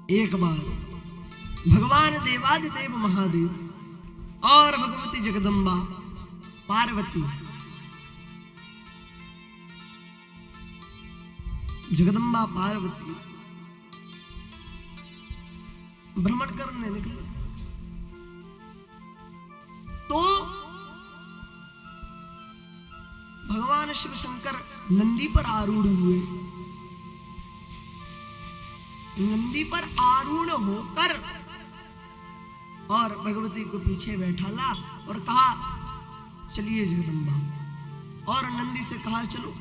एक बार भगवान देवादिदेव महादेव और भगवती जगदम्बा पार्वती जगदम्बा पार्वती भ्रमण करने निकले तो भगवान शिव शंकर नंदी पर आरूढ़ हुए। नंदी पर आरूढ़ होकर और भगवती को पीछे बैठाला और कहा चलिए जगदम्बा, और नंदी से कहा चलो।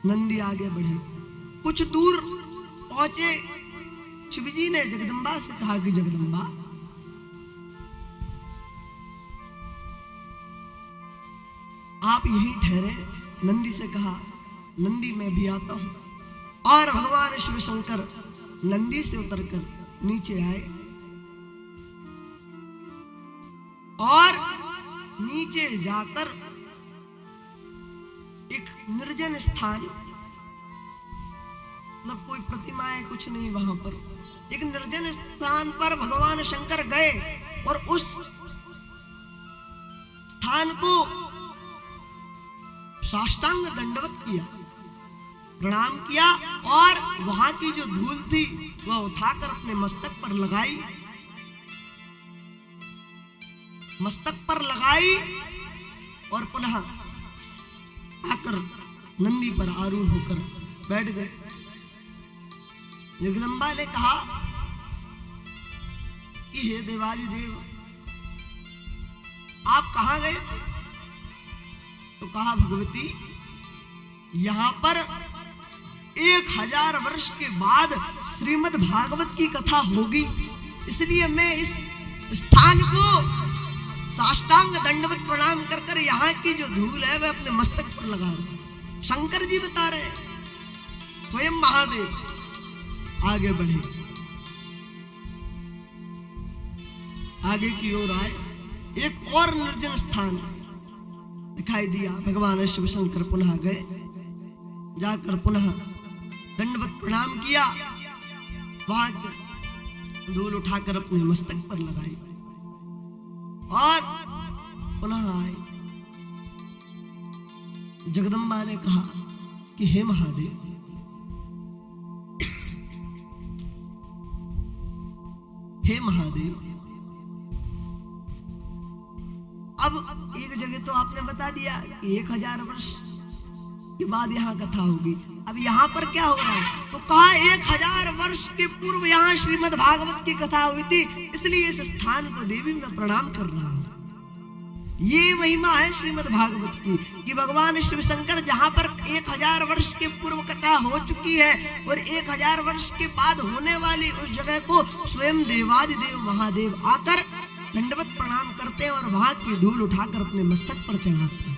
नंदी आगे बढ़े, कुछ दूर पहुंचे, शिवजी ने जगदम्बा से कहा कि जगदम्बा आप यहीं ठहरे। नंदी से कहा नंदी मैं भी आता हूं। और भगवान शिव शंकर नंदी से उतरकर नीचे आए और नीचे जाकर एक निर्जन स्थान, मतलब कोई प्रतिमाएं कुछ नहीं वहां पर, एक निर्जन स्थान पर भगवान शंकर गए और उस स्थान को साष्टांग दंडवत किया, प्रणाम किया और वहां की जो धूल थी वह उठाकर अपने मस्तक पर लगाई, मस्तक पर लगाई और पुनः आकर नंदी पर आरूढ़ होकर बैठ गए। जगदम्बा ने कहा कि हे देवादिदेव आप कहां गए थे? तो कहा भगवती यहां पर 1000 वर्ष के बाद श्रीमद् भागवत की कथा होगी, इसलिए मैं इस स्थान को साष्टांग दंडवत प्रणाम कर कर यहाँ की जो धूल है वह अपने मस्तक पर लगा रहा। शंकर जी बता रहे, स्वयं महादेव आगे बढ़े, आगे की ओर आए, एक और निर्जन स्थान दिखाई दिया। भगवान शिव शंकर पुनः गए, जाकर पुनः दंडवत प्रणाम किया, वहां धूल उठाकर अपने मस्तक पर लगाई और पुनः आए। जगदम्बा ने कहा कि हे महादेव हे महादेव, अब एक जगह तो आपने बता दिया कि 1000 वर्ष के बाद यहाँ कथा होगी, अब यहाँ पर क्या हो रहा है? तो कहा 1000 वर्ष के पूर्व यहाँ श्रीमद् भागवत की कथा हुई थी, इसलिए इस स्थान को देवी मैं प्रणाम कर रहा हूँ। ये महिमा है श्रीमद् भागवत की कि भगवान शिव शंकर जहाँ पर 1000 वर्ष के पूर्व कथा हो चुकी है और 1000 वर्ष के बाद होने वाली उस जगह को स्वयं देवादिदेव महादेव आकर दंडवत प्रणाम करते हैं और वहां की धूल उठाकर अपने मस्तक पर चढ़ाते हैं।